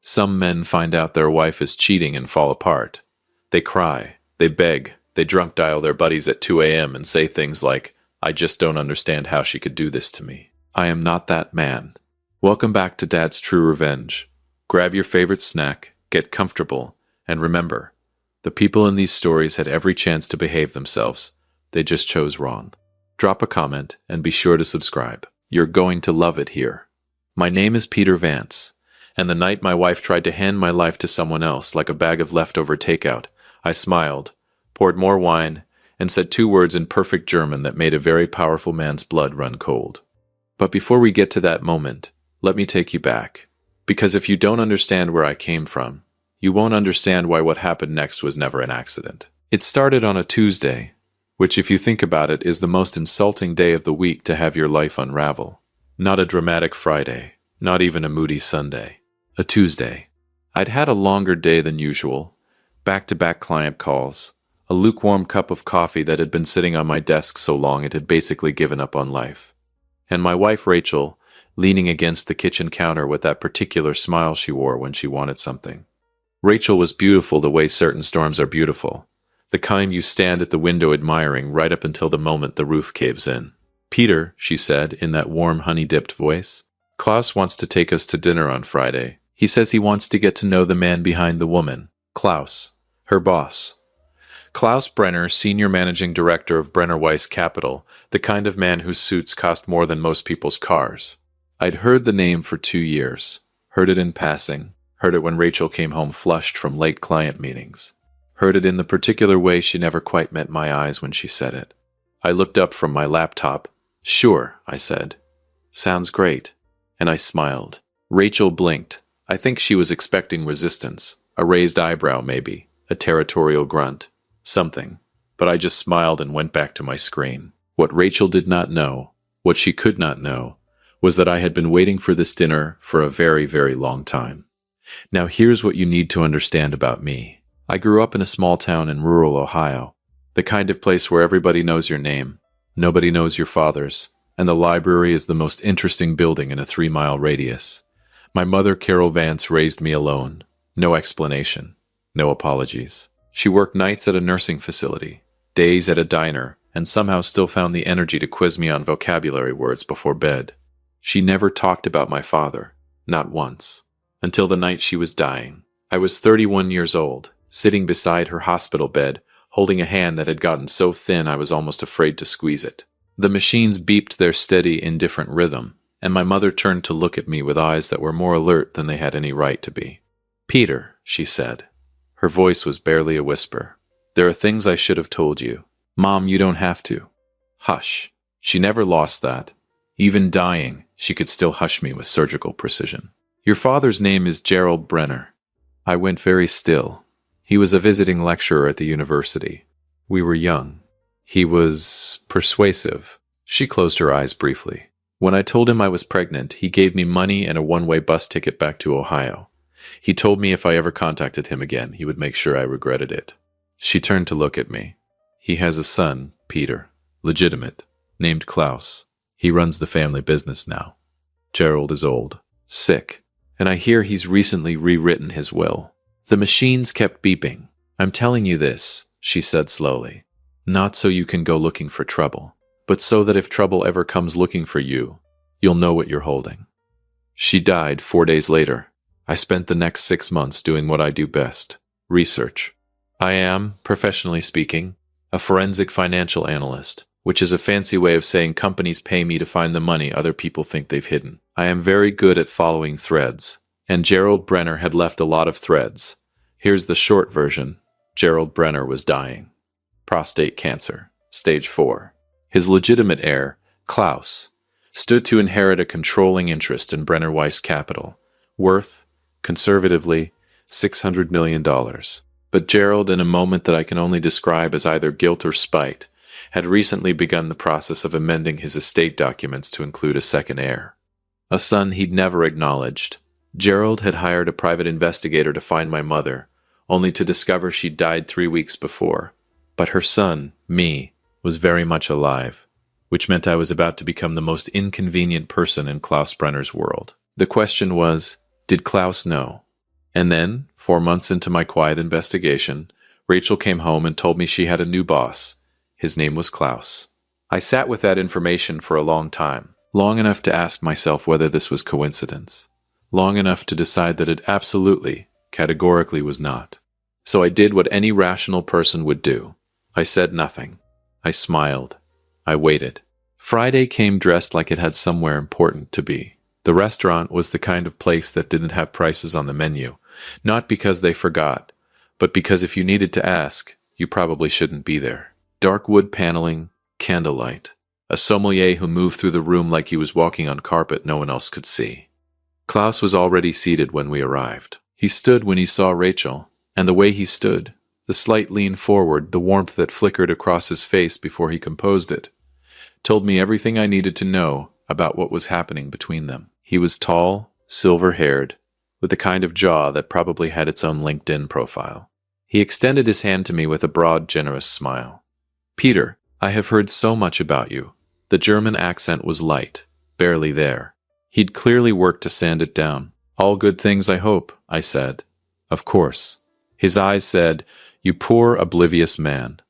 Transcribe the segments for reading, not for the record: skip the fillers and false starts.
Some men find out their wife is cheating and fall apart. They cry, they beg, they drunk dial their buddies at 2 a.m. and say things like, "I just don't understand how she could do this to me." I am not that man. Welcome back to Dad's True Revenge. Grab your favorite snack, get comfortable, and remember, the people in these stories had every chance to behave themselves. They just chose wrong. Drop a comment and be sure to subscribe. You're going to love it here. My name is Peter Vance, and the night my wife tried to hand my life to someone else like a bag of leftover takeout, I smiled, poured more wine, and said 2 words in perfect German that made a very powerful man's blood run cold. But before we get to that moment, let me take you back. Because if you don't understand where I came from, you won't understand why what happened next was never an accident. It started on a Tuesday, which if you think about it is the most insulting day of the week to have your life unravel. Not a dramatic Friday, not even a moody Sunday. A Tuesday. I'd had a longer day than usual, back-to-back client calls, a lukewarm cup of coffee that had been sitting on my desk so long it had basically given up on life. And my wife Rachel, leaning against the kitchen counter with that particular smile she wore when she wanted something. Rachel was beautiful the way certain storms are beautiful, the kind you stand at the window admiring right up until the moment the roof caves in. "Peter," she said in that warm honey-dipped voice, "Klaus wants to take us to dinner on Friday. He says he wants to get to know the man behind the woman, Klaus, her boss. Klaus Brenner, Senior Managing Director of Brenner Weiss Capital, the kind of man whose suits cost more than most people's cars." I'd heard the name for 2 years, heard it in passing, heard it when Rachel came home flushed from late client meetings, heard it in the particular way she never quite met my eyes when she said it. I looked up from my laptop. "Sure," I said. "Sounds great." And I smiled. Rachel blinked. I think she was expecting resistance, a raised eyebrow maybe, a territorial grunt, something. But I just smiled and went back to my screen. What Rachel did not know, what she could not know, was that I had been waiting for this dinner for a very, very long time. Now here's what you need to understand about me. I grew up in a small town in rural Ohio, the kind of place where everybody knows your name, nobody knows your father's, and the library is the most interesting building in a 3-mile radius. My mother, Carol Vance, raised me alone. No explanation. No apologies. She worked nights at a nursing facility, days at a diner, and somehow still found the energy to quiz me on vocabulary words before bed. She never talked about my father, not once, until the night she was dying. I was 31 years old, sitting beside her hospital bed, holding a hand that had gotten so thin I was almost afraid to squeeze it. The machines beeped their steady, indifferent rhythm, and my mother turned to look at me with eyes that were more alert than they had any right to be. "Peter," she said. Her voice was barely a whisper. "There are things I should have told you. Mom, you don't have to." Hush. She never lost that. Even dying, she could still hush me with surgical precision. "Your father's name is Gerald Brenner." I went very still. He was a visiting lecturer at the university. We were young. He was persuasive. She closed her eyes briefly. When I told him I was pregnant, he gave me money and a one-way bus ticket back to Ohio. He told me if I ever contacted him again, he would make sure I regretted it. She turned to look at me. "He has a son, Peter, legitimate, named Klaus. He runs the family business now. Gerald is old, sick, and I hear he's recently rewritten his will." The machines kept beeping. "I'm telling you this," she said slowly, "not so you can go looking for trouble, but so that if trouble ever comes looking for you, you'll know what you're holding." She died 4 days later. I spent the next 6 months doing what I do best, research. I am, professionally speaking, a forensic financial analyst, which is a fancy way of saying companies pay me to find the money other people think they've hidden. I am very good at following threads, and Gerald Brenner had left a lot of threads. Here's the short version. Gerald Brenner was dying. Prostate cancer, stage 4. His legitimate heir, Klaus, stood to inherit a controlling interest in Brenner Weiss Capital, worth, conservatively, $600 million. But Gerald, in a moment that I can only describe as either guilt or spite, had recently begun the process of amending his estate documents to include a second heir. A son he'd never acknowledged. Gerald had hired a private investigator to find my mother, only to discover she'd died 3 weeks before. But her son, me, was very much alive, which meant I was about to become the most inconvenient person in Klaus Brenner's world. The question was, did Klaus know? And then, 4 months into my quiet investigation, Rachel came home and told me she had a new boss. His name was Klaus. I sat with that information for a long time, long enough to ask myself whether this was coincidence, long enough to decide that it absolutely, categorically was not. So I did what any rational person would do. I said nothing. I smiled. I waited. Friday came dressed like it had somewhere important to be. The restaurant was the kind of place that didn't have prices on the menu, not because they forgot, but because if you needed to ask, you probably shouldn't be there. Dark wood paneling, candlelight, a sommelier who moved through the room like he was walking on carpet no one else could see. Klaus was already seated when we arrived. He stood when he saw Rachel, and the way he stood, the slight lean forward, the warmth that flickered across his face before he composed it, told me everything I needed to know about what was happening between them. He was tall, silver-haired, with the kind of jaw that probably had its own LinkedIn profile. He extended his hand to me with a broad, generous smile. "Peter, I have heard so much about you." The German accent was light, barely there. He'd clearly worked to sand it down. "All good things, I hope," I said. "Of course." His eyes said, "You poor, oblivious man."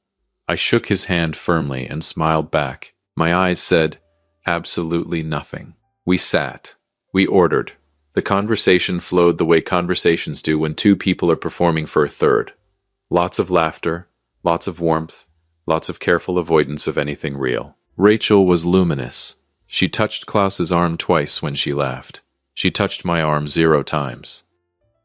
I shook his hand firmly and smiled back. My eyes said, "Absolutely nothing." We sat. We ordered. The conversation flowed the way conversations do when two people are performing for a third. Lots of laughter, lots of warmth, lots of careful avoidance of anything real. Rachel was luminous. She touched Klaus's arm twice when she laughed. She touched my arm 0 times.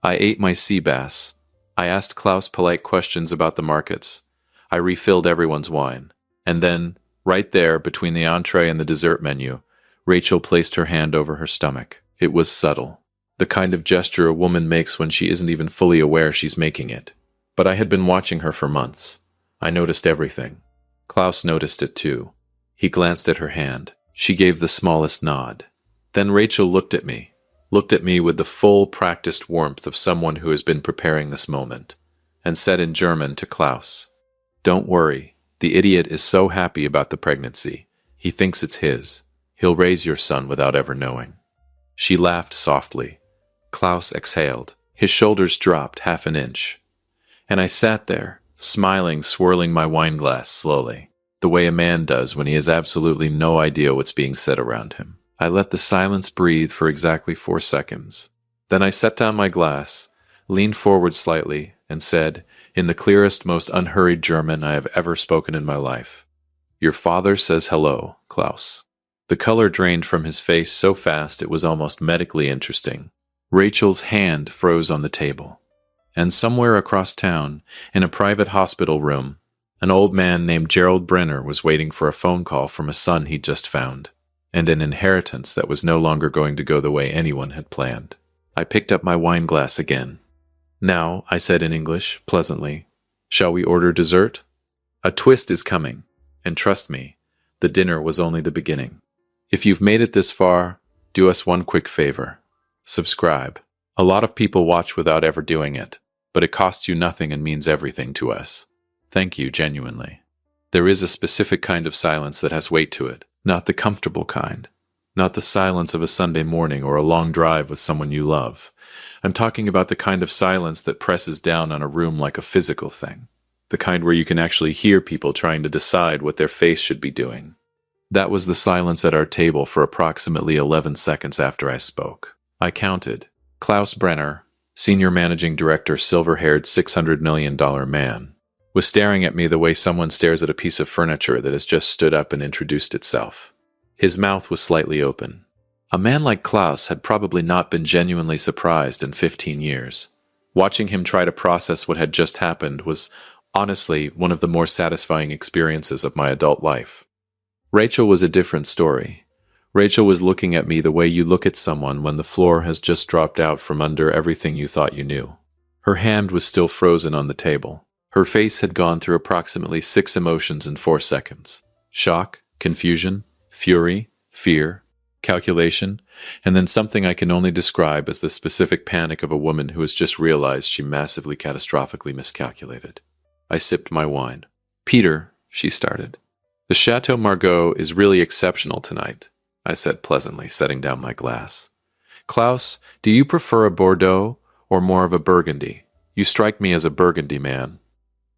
I ate my sea bass. I asked Klaus polite questions about the markets. I refilled everyone's wine. And then, right there between the entree and the dessert menu, Rachel placed her hand over her stomach. It was subtle. The kind of gesture a woman makes when she isn't even fully aware she's making it. But I had been watching her for months. I noticed everything. Klaus noticed it too. He glanced at her hand. She gave the smallest nod. Then Rachel looked at me with the full practiced warmth of someone who has been preparing this moment, and said in German to Klaus, "Don't worry, the idiot is so happy about the pregnancy. He thinks it's his. He'll raise your son without ever knowing." She laughed softly. Klaus exhaled. His shoulders dropped 1/2 inch. And I sat there, smiling, swirling my wine glass slowly, the way a man does when he has absolutely no idea what's being said around him. I let the silence breathe for exactly 4 seconds. Then I set down my glass, leaned forward slightly, and said, in the clearest, most unhurried German I have ever spoken in my life, "Your father says hello, Klaus." The color drained from his face so fast it was almost medically interesting. Rachel's hand froze on the table. And somewhere across town, in a private hospital room, an old man named Gerald Brenner was waiting for a phone call from a son he'd just found, and an inheritance that was no longer going to go the way anyone had planned. I picked up my wine glass again. "Now," I said in English, pleasantly, "shall we order dessert? A twist is coming, and trust me, the dinner was only the beginning. If you've made it this far, do us one quick favor. Subscribe. A lot of people watch without ever doing it, but it costs you nothing and means everything to us. Thank you, genuinely." There is a specific kind of silence that has weight to it, not the comfortable kind, not the silence of a Sunday morning or a long drive with someone you love. I'm talking about the kind of silence that presses down on a room like a physical thing, the kind where you can actually hear people trying to decide what their face should be doing. That was the silence at our table for approximately 11 seconds after I spoke. I counted. Klaus Brenner, senior managing director, silver-haired, $600 million man, was staring at me the way someone stares at a piece of furniture that has just stood up and introduced itself. His mouth was slightly open. A man like Klaus had probably not been genuinely surprised in 15 years. Watching him try to process what had just happened was, honestly, one of the more satisfying experiences of my adult life. Rachel was a different story. Rachel was looking at me the way you look at someone when the floor has just dropped out from under everything you thought you knew. Her hand was still frozen on the table. Her face had gone through approximately 6 emotions in 4 seconds. Shock, confusion, fury, fear, calculation, and then something I can only describe as the specific panic of a woman who has just realized she massively catastrophically miscalculated. I sipped my wine. "Peter," she started. "The Chateau Margaux is really exceptional tonight," I said pleasantly, setting down my glass. "Klaus, do you prefer a Bordeaux Or more of a burgundy? You strike me as a burgundy man.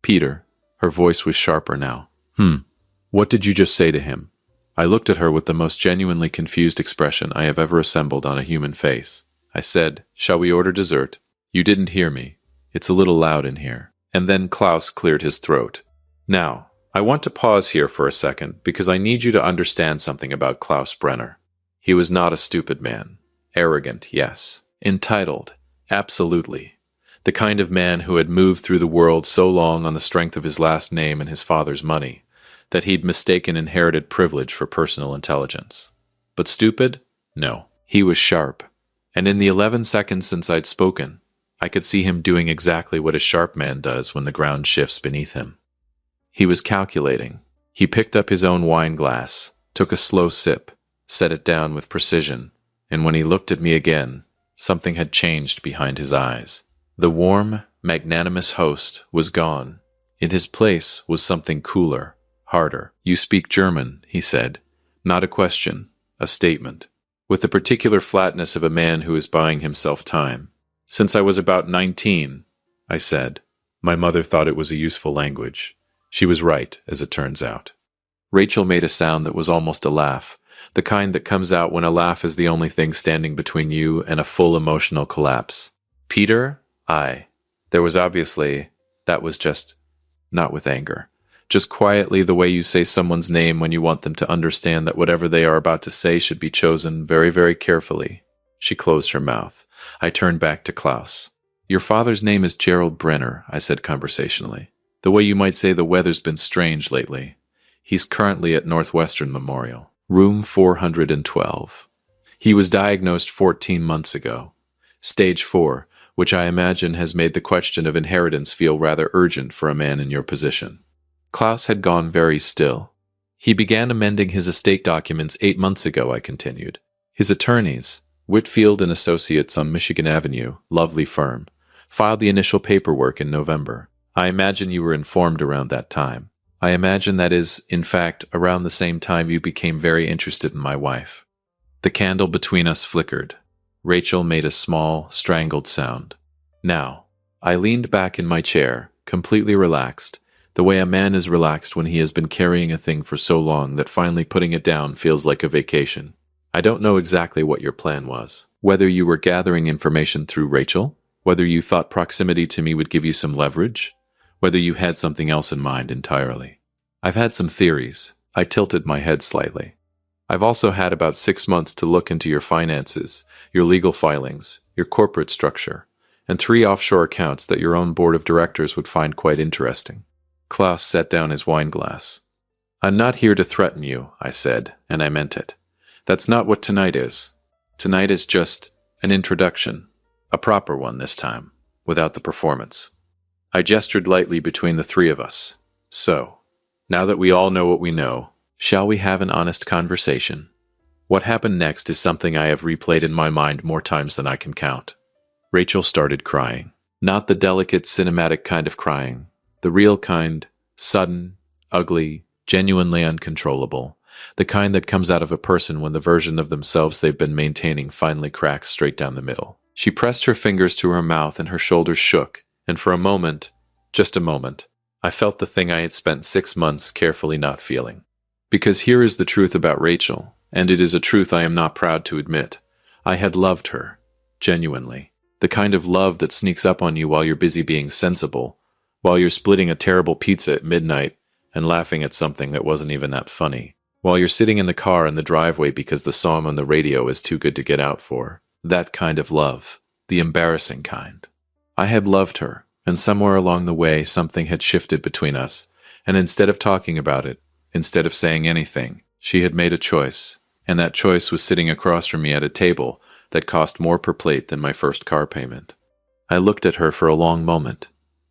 Peter. Her voice was sharper now. What did you just say to him? I looked at her with the most genuinely confused expression I have ever assembled on a human face. I said, "Shall we order dessert?" You didn't hear me. It's a little loud in here. And then Klaus cleared his throat. Now, I want to pause here for a second because I need you to understand something about Klaus Brenner. He was not a stupid man. Arrogant, yes. Entitled, absolutely. The kind of man who had moved through the world so long on the strength of his last name and his father's money that he'd mistaken inherited privilege for personal intelligence. But stupid? No. He was sharp. And in the 11 seconds since I'd spoken, I could see him doing exactly what a sharp man does when the ground shifts beneath him. He was calculating. He picked up his own wine glass, took a slow sip, set it down with precision, and when he looked at me again, something had changed behind his eyes. The warm, magnanimous host was gone. In his place was something cooler, harder. "You speak German," he said. Not a question, a statement. With the particular flatness of a man who is buying himself time. "Since I was about 19, I said. My mother thought it was a useful language. She was right, as it turns out. Rachel made a sound that was almost a laugh, the kind that comes out when a laugh is the only thing standing between you and a full emotional collapse. Peter? There was obviously, that was just, not with anger. Just quietly the way you say someone's name when you want them to understand that whatever they are about to say should be chosen very, very carefully. She closed her mouth. I turned back to Klaus. Your father's name is Gerald Brenner, I said conversationally. The way you might say the weather's been strange lately. He's currently at Northwestern Memorial, room 412. He was diagnosed 14 months ago. Stage 4, which I imagine has made the question of inheritance feel rather urgent for a man in your position. Klaus had gone very still. He began amending his estate documents 8 months ago, I continued. His attorneys, Whitfield and Associates on Michigan Avenue, lovely firm, filed the initial paperwork in November. I imagine you were informed around that time. I imagine that is, in fact, around the same time you became very interested in my wife. The candle between us flickered. Rachel made a small, strangled sound. Now, I leaned back in my chair, completely relaxed, the way a man is relaxed when he has been carrying a thing for so long that finally putting it down feels like a vacation. I don't know exactly what your plan was. Whether you were gathering information through Rachel, whether you thought proximity to me would give you some leverage, whether you had something else in mind entirely. I've had some theories. I tilted my head slightly. I've also had about 6 months to look into your finances, your legal filings, your corporate structure, and 3 offshore accounts that your own board of directors would find quite interesting. Klaus set down his wine glass. I'm not here to threaten you, I said, and I meant it. That's not what tonight is. Tonight is just an introduction, a proper one this time, without the performance. I gestured lightly between the 3 of us. So, now that we all know what we know, shall we have an honest conversation? What happened next is something I have replayed in my mind more times than I can count. Rachel started crying. Not the delicate, cinematic kind of crying. The real kind, sudden, ugly, genuinely uncontrollable. The kind that comes out of a person when the version of themselves they've been maintaining finally cracks straight down the middle. She pressed her fingers to her mouth and her shoulders shook, and for a moment, just a moment, I felt the thing I had spent 6 months carefully not feeling. Because here is the truth about Rachel, and it is a truth I am not proud to admit. I had loved her, genuinely. The kind of love that sneaks up on you while you're busy being sensible, while you're splitting a terrible pizza at midnight and laughing at something that wasn't even that funny, while you're sitting in the car in the driveway because the song on the radio is too good to get out for. That kind of love, the embarrassing kind. I had loved her, and somewhere along the way something had shifted between us, and instead of talking about it, instead of saying anything, she had made a choice, and that choice was sitting across from me at a table that cost more per plate than my first car payment. I looked at her for a long moment.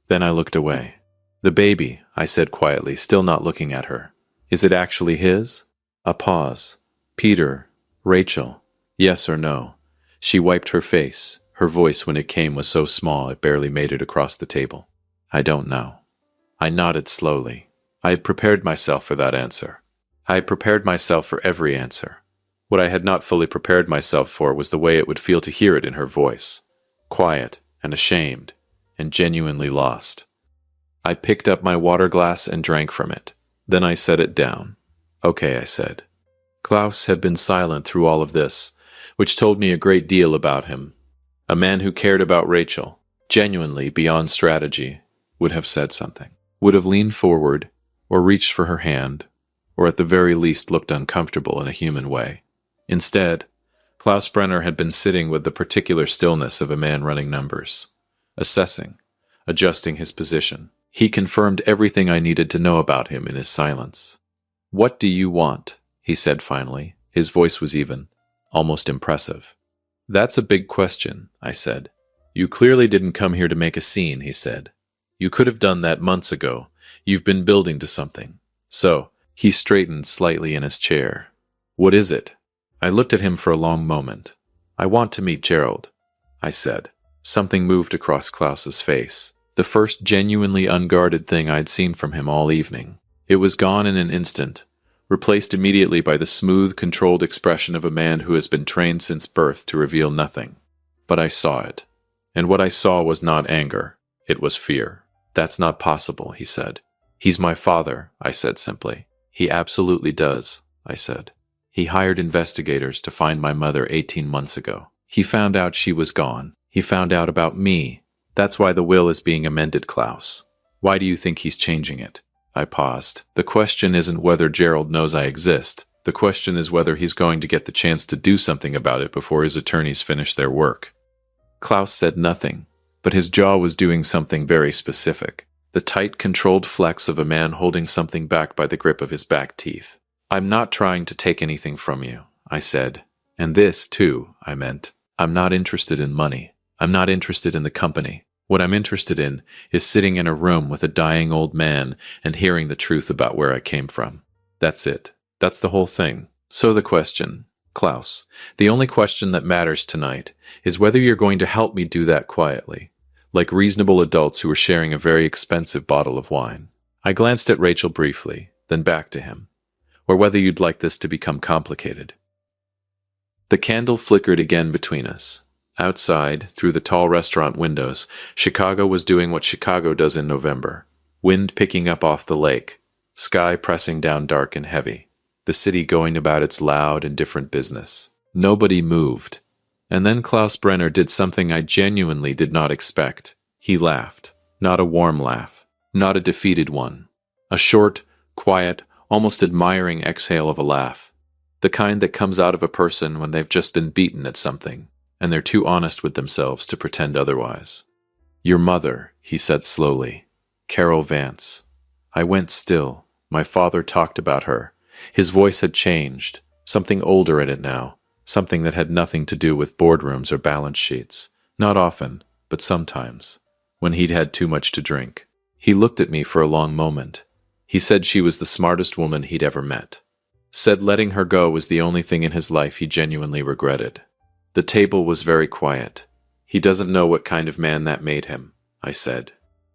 Then I looked away. The baby, I said quietly, still not looking at her. Is it actually his? A pause. Peter, Rachel, yes or no? She wiped her face. Her voice when it came was so small it barely made it across the table. I don't know. I nodded slowly. I had prepared myself for that answer. I had prepared myself for every answer. What I had not fully prepared myself for was the way it would feel to hear it in her voice. Quiet and ashamed and genuinely lost. I picked up my water glass and drank from it. Then I set it down. Okay, I said. Klaus had been silent through all of this, which told me a great deal about him. A man who cared about Rachel, genuinely beyond strategy, would have said something, would have leaned forward, or reached for her hand, or at the very least looked uncomfortable in a human way. Instead, Klaus Brenner had been sitting with the particular stillness of a man running numbers, assessing, adjusting his position. He confirmed everything I needed to know about him in his silence. "What do you want?" he said finally. His voice was even, almost impressive. "That's a big question," I said. "You clearly didn't come here to make a scene," he said. "You could have done that months ago. You've been building to something." So, he straightened slightly in his chair. "What is it?" I looked at him for a long moment. "I want to meet Gerald," I said. Something moved across Klaus's face. The first genuinely unguarded thing I'd seen from him all evening. It was gone in an instant, replaced immediately by the smooth, controlled expression of a man who has been trained since birth to reveal nothing. But I saw it. And what I saw was not anger. It was fear. "That's not possible," he said. "He's my father," I said simply. "He absolutely does," I said. "He hired investigators to find my mother 18 months ago. He found out she was gone. He found out about me. That's why the will is being amended, Klaus. Why do you think he's changing it?" I paused. "The question isn't whether Gerald knows I exist. The question is whether he's going to get the chance to do something about it before his attorneys finish their work." Klaus said nothing, but his jaw was doing something very specific. The tight, controlled flex of a man holding something back by the grip of his back teeth. "I'm not trying to take anything from you," I said. "And this, too, I meant. I'm not interested in money. I'm not interested in the company. What I'm interested in is sitting in a room with a dying old man and hearing the truth about where I came from. That's it. That's the whole thing. So the question, Klaus, the only question that matters tonight is whether you're going to help me do that quietly, like reasonable adults who are sharing a very expensive bottle of wine." I glanced at Rachel briefly, then back to him. "Or whether you'd like this to become complicated." The candle flickered again between us. Outside, through the tall restaurant windows, Chicago was doing what Chicago does in November. Wind picking up off the lake, sky pressing down dark and heavy, the city going about its loud and different business. Nobody moved. And then Klaus Brenner did something I genuinely did not expect. He laughed. Not a warm laugh. Not a defeated one. A short, quiet, almost admiring exhale of a laugh. The kind that comes out of a person when they've just been beaten at something, and they're too honest with themselves to pretend otherwise. "Your mother," he said slowly. "Carol Vance." I went still. My father talked about her. His voice had changed. Something older in it now. Something that had nothing to do with boardrooms or balance sheets. Not often, but sometimes. When he'd had too much to drink. He looked at me for a long moment. He said she was the smartest woman he'd ever met. Said letting her go was the only thing in his life he genuinely regretted. The table was very quiet. "He doesn't know what kind of man that made him," I said.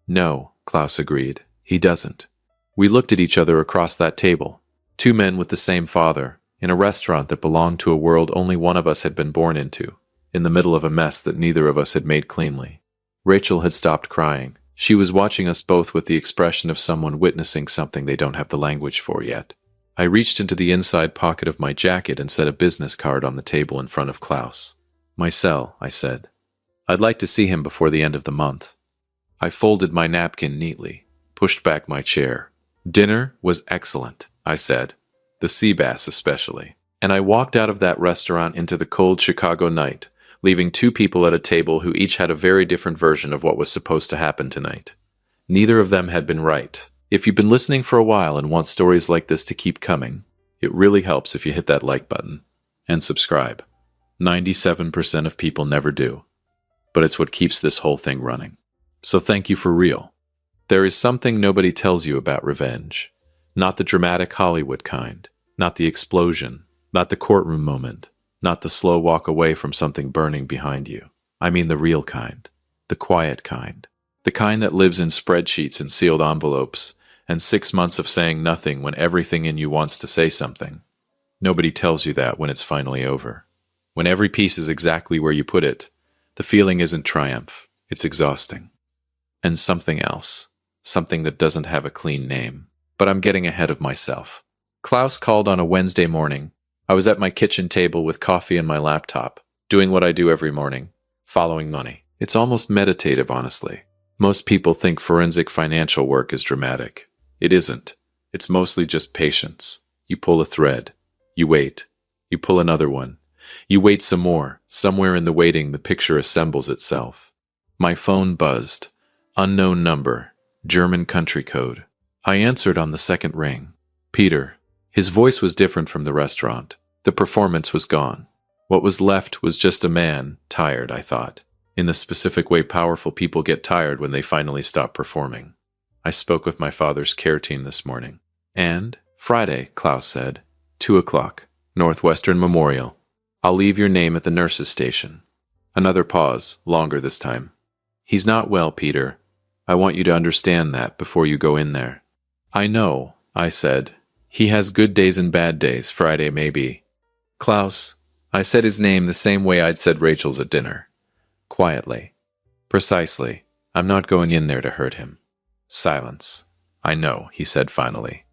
"No," Klaus agreed. "He doesn't." We looked at each other across that table. Two men with the same father, in a restaurant that belonged to a world only one of us had been born into, in the middle of a mess that neither of us had made cleanly. Rachel had stopped crying. She was watching us both with the expression of someone witnessing something they don't have the language for yet. I reached into the inside pocket of my jacket and set a business card on the table in front of Klaus. "My cell," I said. "I'd like to see him before the end of the month." I folded my napkin neatly, pushed back my chair. "Dinner was excellent," I said. "The sea bass especially." And I walked out of that restaurant into the cold Chicago night, leaving two people at a table who each had a very different version of what was supposed to happen tonight. Neither of them had been right. If you've been listening for a while and want stories like this to keep coming, it really helps if you hit that like button and subscribe. 97% of people never do, but it's what keeps this whole thing running. So thank you for real. There is something nobody tells you about revenge. Not the dramatic Hollywood kind, not the explosion, not the courtroom moment, not the slow walk away from something burning behind you. I mean the real kind, the quiet kind, the kind that lives in spreadsheets and sealed envelopes, and 6 months of saying nothing when everything in you wants to say something. Nobody tells you that when it's finally over. When every piece is exactly where you put it, the feeling isn't triumph. It's exhausting. And something else. Something that doesn't have a clean name. But I'm getting ahead of myself. Klaus called on a Wednesday morning. I was at my kitchen table with coffee and my laptop, doing what I do every morning, following money. It's almost meditative, honestly. Most people think forensic financial work is dramatic. It isn't. It's mostly just patience. You pull a thread. You wait. You pull another one. You wait some more. Somewhere in the waiting, the picture assembles itself. My phone buzzed. Unknown number. German country code. I answered on the second ring. Peter. His voice was different from the restaurant. The performance was gone. What was left was just a man, tired, I thought, in the specific way powerful people get tired when they finally stop performing. I spoke with my father's care team this morning. And, Friday, Klaus said, 2:00, Northwestern Memorial. I'll leave your name at the nurse's station. Another pause, longer this time. He's not well, Peter. I want you to understand that before you go in there. I know, I said. He has good days and bad days, Friday maybe. Klaus, I said his name the same way I'd said Rachel's at dinner. Quietly. Precisely. I'm not going in there to hurt him. Silence. I know, he said finally.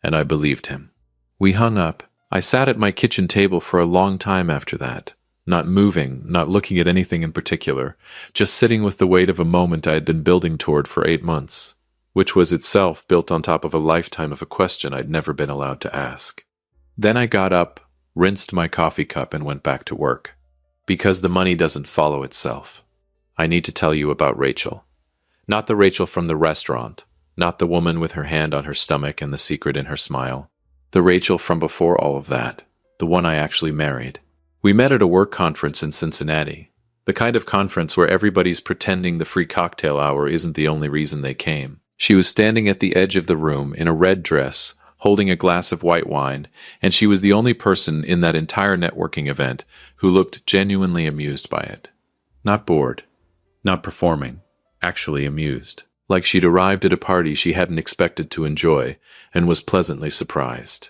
And I believed him. We hung up. I sat at my kitchen table for a long time after that, not moving, not looking at anything in particular, just sitting with the weight of a moment I had been building toward for 8 months, which was itself built on top of a lifetime of a question I'd never been allowed to ask. Then I got up, rinsed my coffee cup, and went back to work. Because the money doesn't follow itself. I need to tell you about Rachel. Not the Rachel from the restaurant, not the woman with her hand on her stomach and the secret in her smile. The Rachel from before all of that, the one I actually married. We met at a work conference in Cincinnati, the kind of conference where everybody's pretending the free cocktail hour isn't the only reason they came. She was standing at the edge of the room in a red dress, holding a glass of white wine, and she was the only person in that entire networking event who looked genuinely amused by it. Not bored, not performing, actually amused. Like she'd arrived at a party she hadn't expected to enjoy and was pleasantly surprised.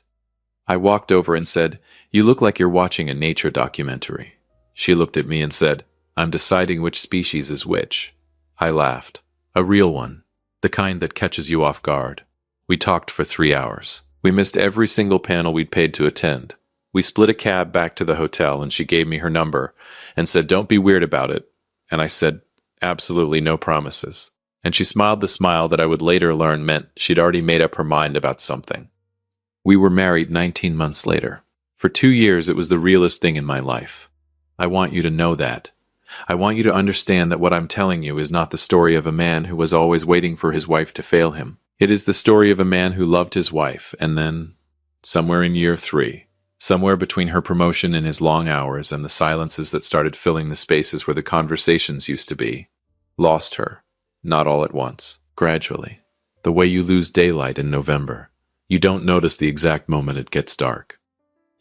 I walked over and said, "You look like you're watching a nature documentary." She looked at me and said, "I'm deciding which species is which." I laughed. A real one. The kind that catches you off guard. We talked for 3 hours. We missed every single panel we'd paid to attend. We split a cab back to the hotel and she gave me her number and said, "Don't be weird about it." And I said, "Absolutely no promises." And she smiled the smile that I would later learn meant she'd already made up her mind about something. We were married 19 months later. For 2 years, it was the realest thing in my life. I want you to know that. I want you to understand that what I'm telling you is not the story of a man who was always waiting for his wife to fail him. It is the story of a man who loved his wife, and then, somewhere in year 3, somewhere between her promotion and his long hours and the silences that started filling the spaces where the conversations used to be, lost her. Not all at once, gradually. The way you lose daylight in November. You don't notice the exact moment it gets dark.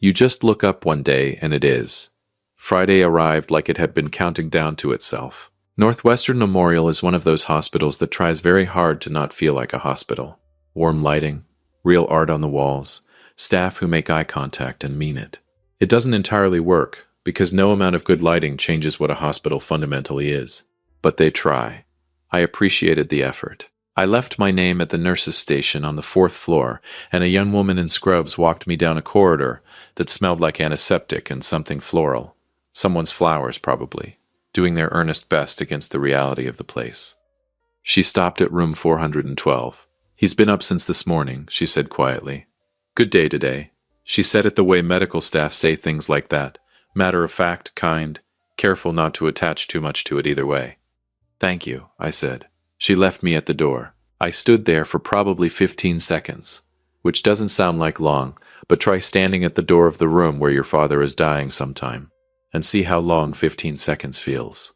You just look up one day and it is. Friday arrived like it had been counting down to itself. Northwestern Memorial is one of those hospitals that tries very hard to not feel like a hospital. Warm lighting, real art on the walls, staff who make eye contact and mean it. It doesn't entirely work, because no amount of good lighting changes what a hospital fundamentally is. But they try. I appreciated the effort. I left my name at the nurse's station on the 4th floor, and a young woman in scrubs walked me down a corridor that smelled like antiseptic and something floral. Someone's flowers, probably, doing their earnest best against the reality of the place. She stopped at room 412. "He's been up since this morning," she said quietly. "Good day today." She said it the way medical staff say things like that. Matter of fact, kind, careful not to attach too much to it either way. "Thank you," I said. She left me at the door. I stood there for probably 15 seconds, which doesn't sound like long, but try standing at the door of the room where your father is dying sometime, and see how long 15 seconds feels.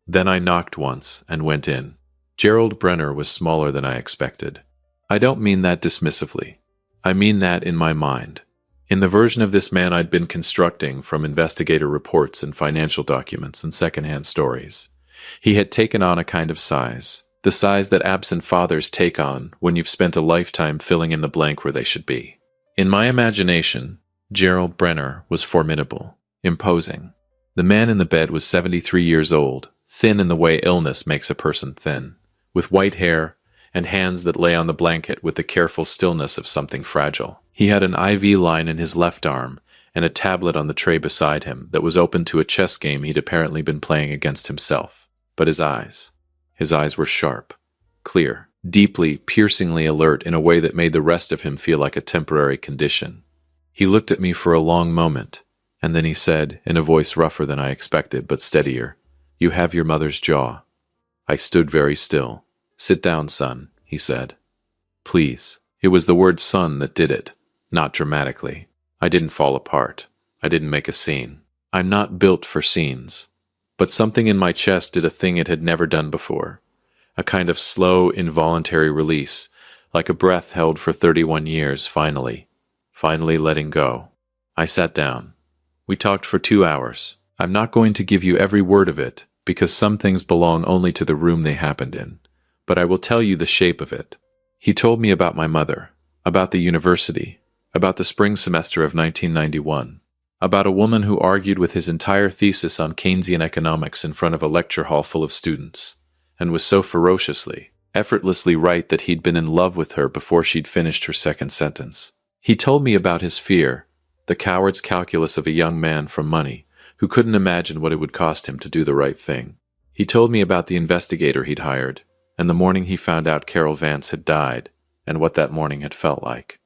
Then I knocked once and went in. Gerald Brenner was smaller than I expected. I don't mean that dismissively. I mean that in my mind. In the version of this man I'd been constructing from investigator reports and financial documents and secondhand stories. He had taken on a kind of size, the size that absent fathers take on when you've spent a lifetime filling in the blank where they should be. In my imagination, Gerald Brenner was formidable, imposing. The man in the bed was 73 years old, thin in the way illness makes a person thin, with white hair and hands that lay on the blanket with the careful stillness of something fragile. He had an IV line in his left arm and a tablet on the tray beside him that was open to a chess game he'd apparently been playing against himself. But his eyes were sharp, clear, deeply, piercingly alert in a way that made the rest of him feel like a temporary condition. He looked at me for a long moment, and then he said, in a voice rougher than I expected, but steadier, "You have your mother's jaw." I stood very still. "Sit down, son," he said. "Please." It was the word son that did it, not dramatically. I didn't fall apart. I didn't make a scene. I'm not built for scenes. But something in my chest did a thing it had never done before. A kind of slow, involuntary release, like a breath held for 31 years, finally letting go. I sat down. We talked for 2 hours. I'm not going to give you every word of it, because some things belong only to the room they happened in. But I will tell you the shape of it. He told me about my mother, about the university, about the spring semester of 1991, about a woman who argued with his entire thesis on Keynesian economics in front of a lecture hall full of students, and was so ferociously, effortlessly right that he'd been in love with her before she'd finished her second sentence. He told me about his fear, the coward's calculus of a young man from money, who couldn't imagine what it would cost him to do the right thing. He told me about the investigator he'd hired, and the morning he found out Carol Vance had died, and what that morning had felt like.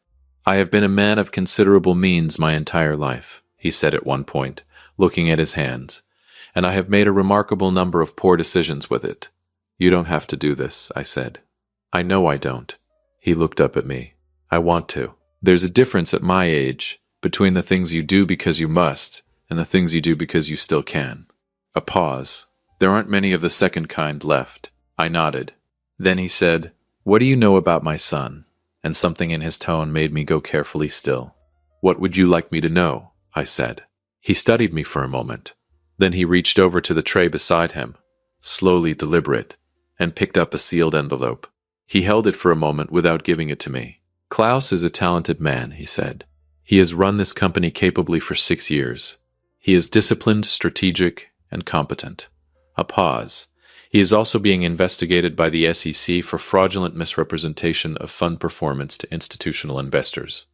"I have been a man of considerable means my entire life," he said at one point, looking at his hands, "and I have made a remarkable number of poor decisions with it." "You don't have to do this," I said. "I know I don't." He looked up at me. "I want to. There's a difference at my age between the things you do because you must and the things you do because you still can." A pause. There aren't many of the second kind left. I nodded. Then he said, "What do you know about my son?" And something in his tone made me go carefully still. "What would you like me to know?" I said. He studied me for a moment. Then he reached over to the tray beside him, slowly deliberate, and picked up a sealed envelope. He held it for a moment without giving it to me. "Klaus is a talented man," he said. "He has run this company capably for 6 years. He is disciplined, strategic, and competent." A pause. "He is also being investigated by the SEC for fraudulent misrepresentation of fund performance to institutional investors.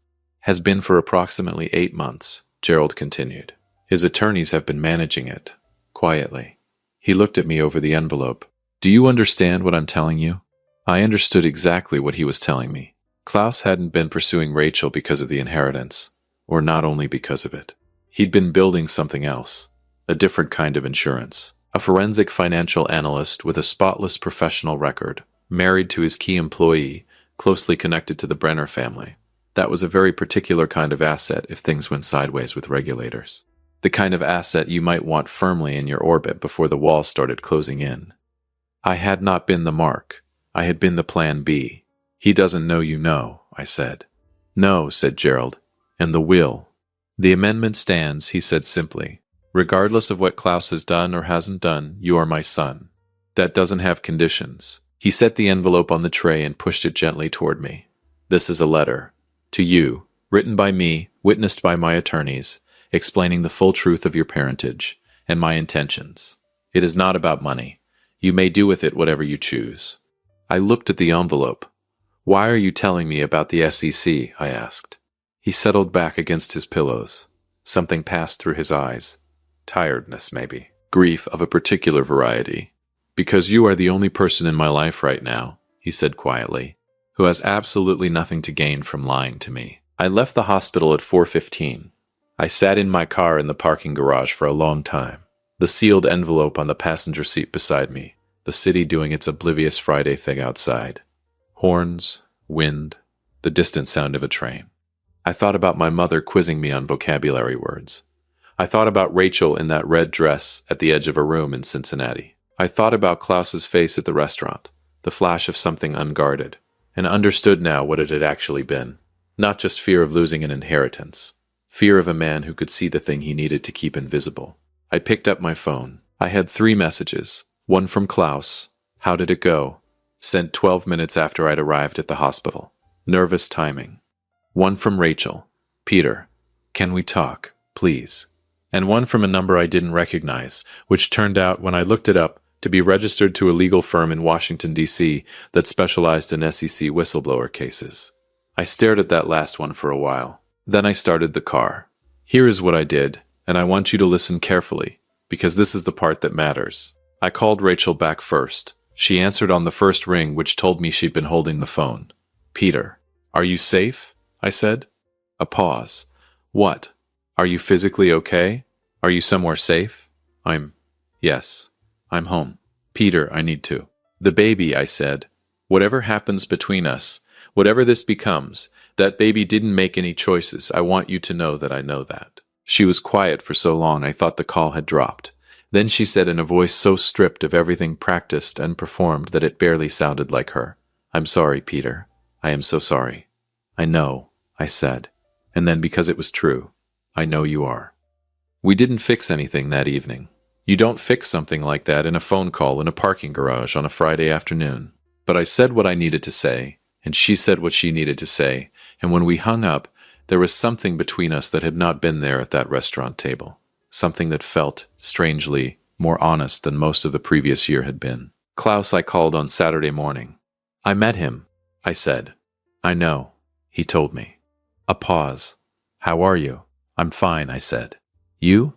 Has been for approximately 8 months, Gerald continued. His attorneys have been managing it, quietly. He looked at me over the envelope. "Do you understand what I'm telling you?" I understood exactly what he was telling me. Klaus hadn't been pursuing Rachel because of the inheritance, or not only because of it. He'd been building something else, a different kind of insurance. A forensic financial analyst with a spotless professional record, married to his key employee, closely connected to the Brenner family. That was a very particular kind of asset if things went sideways with regulators. The kind of asset you might want firmly in your orbit before the wall started closing in. I had not been the mark. I had been the plan B. "He doesn't know you know," I said. "No," said Gerald. "And the will." "The amendment stands," he said simply. "Regardless of what Klaus has done or hasn't done, you are my son. That doesn't have conditions." He set the envelope on the tray and pushed it gently toward me. "This is a letter. To you, written by me, witnessed by my attorneys, explaining the full truth of your parentage, and my intentions. It is not about money. You may do with it whatever you choose." I looked at the envelope. "Why are you telling me about the SEC?" I asked. He settled back against his pillows. Something passed through his eyes. Tiredness, maybe. Grief of a particular variety. "Because you are the only person in my life right now," he said quietly, "who has absolutely nothing to gain from lying to me." I left the hospital at 4:15. I sat in my car in the parking garage for a long time. The sealed envelope on the passenger seat beside me, the city doing its oblivious Friday thing outside. Horns, wind, the distant sound of a train. I thought about my mother quizzing me on vocabulary words. I thought about Rachel in that red dress at the edge of a room in Cincinnati. I thought about Klaus's face at the restaurant, the flash of something unguarded, and understood now what it had actually been. Not just fear of losing an inheritance. Fear of a man who could see the thing he needed to keep invisible. I picked up my phone. I had 3 messages. One from Klaus. "How did it go?" Sent 12 minutes after I'd arrived at the hospital. Nervous timing. One from Rachel. "Peter, can we talk, please?" And one from a number I didn't recognize, which turned out, when I looked it up, to be registered to a legal firm in Washington, D.C. that specialized in SEC whistleblower cases. I stared at that last one for a while. Then I started the car. Here is what I did, and I want you to listen carefully, because this is the part that matters. I called Rachel back first. She answered on the first ring, which told me she'd been holding the phone. "Peter, are you safe?" I said. A pause. "What? Are you physically okay? Are you somewhere safe?" Yes, I'm home. "Peter, I need to." "The baby," I said. "Whatever happens between us, whatever this becomes, that baby didn't make any choices. I want you to know that I know that." She was quiet for so long I thought the call had dropped. Then she said in a voice so stripped of everything practiced and performed that it barely sounded like her, "I'm sorry, Peter. I am so sorry." "I know," I said. And then, because it was true, "I know you are." We didn't fix anything that evening. You don't fix something like that in a phone call in a parking garage on a Friday afternoon. But I said what I needed to say, and she said what she needed to say, and when we hung up, there was something between us that had not been there at that restaurant table. Something that felt, strangely, more honest than most of the previous year had been. Klaus I called on Saturday morning. "I met him," I said. "I know," he told me. A pause. "How are you?" "I'm fine," I said. "You?"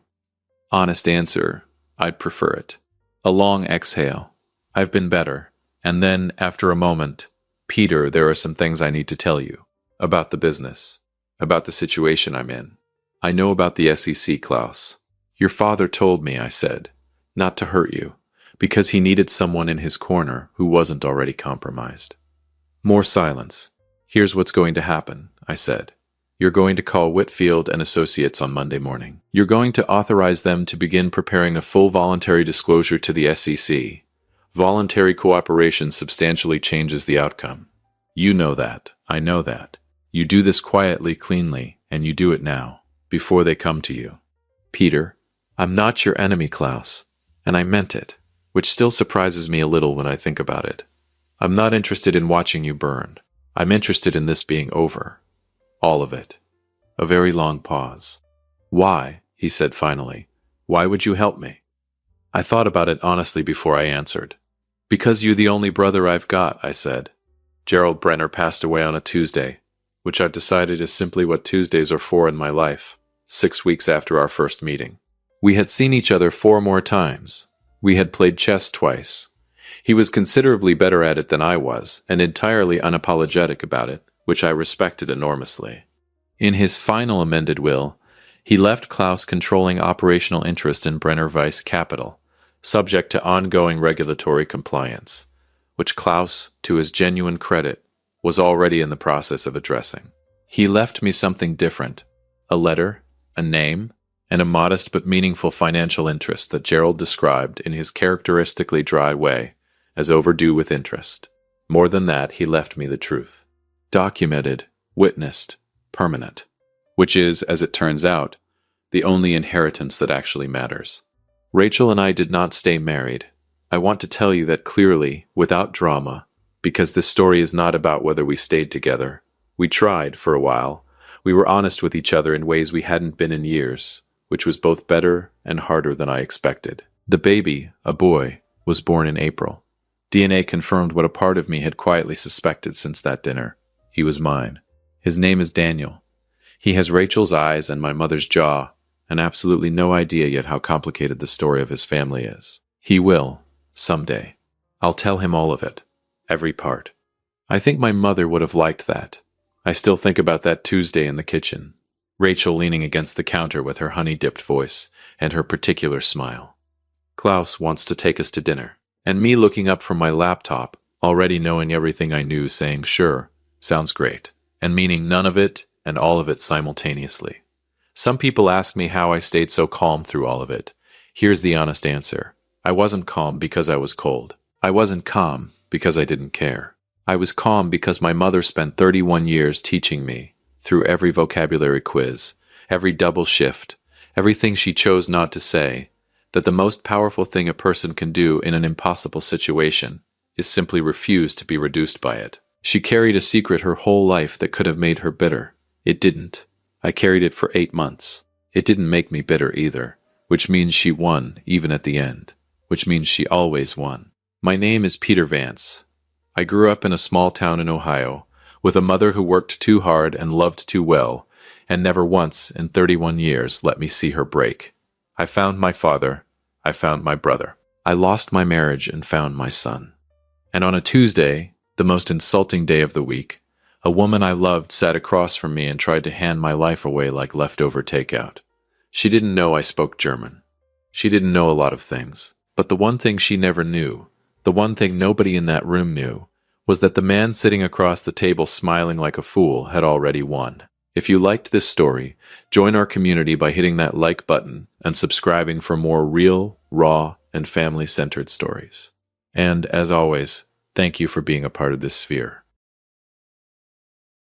Honest answer, I'd prefer it. A long exhale. "I've been better." And then, after a moment, "Peter, there are some things I need to tell you. About the business. About the situation I'm in. I know about the SEC, Klaus. Your father told me," I said, "not to hurt you, because he needed someone in his corner who wasn't already compromised." More silence. "Here's what's going to happen," I said. "You're going to call Whitfield and Associates on Monday morning. You're going to authorize them to begin preparing a full voluntary disclosure to the SEC. Voluntary cooperation substantially changes the outcome. You know that. I know that. You do this quietly, cleanly, and you do it now, before they come to you. Peter, I'm not your enemy, Klaus, and I meant it, which still surprises me a little when I think about it. I'm not interested in watching you burn. I'm interested in this being over. All of it." A very long pause. "Why?" he said finally. "Why would you help me?" I thought about it honestly before I answered. "Because you're the only brother I've got," I said. Gerald Brenner passed away on a Tuesday, which I've decided is simply what Tuesdays are for in my life, 6 weeks after our first meeting. We had seen each other 4 more times. We had played chess twice. He was considerably better at it than I was, and entirely unapologetic about it, which I respected enormously. In his final amended will, he left Klaus controlling operational interest in Brenner Weiss Capital, subject to ongoing regulatory compliance, which Klaus, to his genuine credit, was already in the process of addressing. He left me something different, a letter, a name, and a modest but meaningful financial interest that Gerald described in his characteristically dry way as overdue with interest. More than that, he left me the truth. Documented, witnessed, permanent. Which is, as it turns out, the only inheritance that actually matters. Rachel and I did not stay married. I want to tell you that clearly, without drama, because this story is not about whether we stayed together. We tried, for a while. We were honest with each other in ways we hadn't been in years, which was both better and harder than I expected. The baby, a boy, was born in April. DNA confirmed what a part of me had quietly suspected since that dinner. He was mine. His name is Daniel. He has Rachel's eyes and my mother's jaw, and absolutely no idea yet how complicated the story of his family is. He will, someday. I'll tell him all of it, every part. I think my mother would have liked that. I still think about that Tuesday in the kitchen. Rachel leaning against the counter with her honey-dipped voice and her particular smile. Klaus wants to take us to dinner, and me looking up from my laptop, already knowing everything I knew, saying, "Sure, sounds great," and meaning none of it and all of it simultaneously. Some people ask me how I stayed so calm through all of it. Here's the honest answer. I wasn't calm because I was cold. I wasn't calm because I didn't care. I was calm because my mother spent 31 years teaching me, through every vocabulary quiz, every double shift, everything she chose not to say, that the most powerful thing a person can do in an impossible situation is simply refuse to be reduced by it. She carried a secret her whole life that could have made her bitter. It didn't. I carried it for 8 months. It didn't make me bitter either, which means she won, even at the end. which means she always won. My name is Peter Vance. I grew up in a small town in Ohio, with a mother who worked too hard and loved too well, and never once in 31 years let me see her break. I found my father. I found my brother. I lost my marriage and found my son. And on a Tuesday, the most insulting day of the week, a woman I loved sat across from me and tried to hand my life away like leftover takeout. She didn't know I spoke German. She didn't know a lot of things. But the one thing she never knew, the one thing nobody in that room knew, was that the man sitting across the table smiling like a fool had already won. If you liked this story, join our community by hitting that like button and subscribing for more real, raw, and family-centered stories. And, as always, thank you for being a part of this sphere.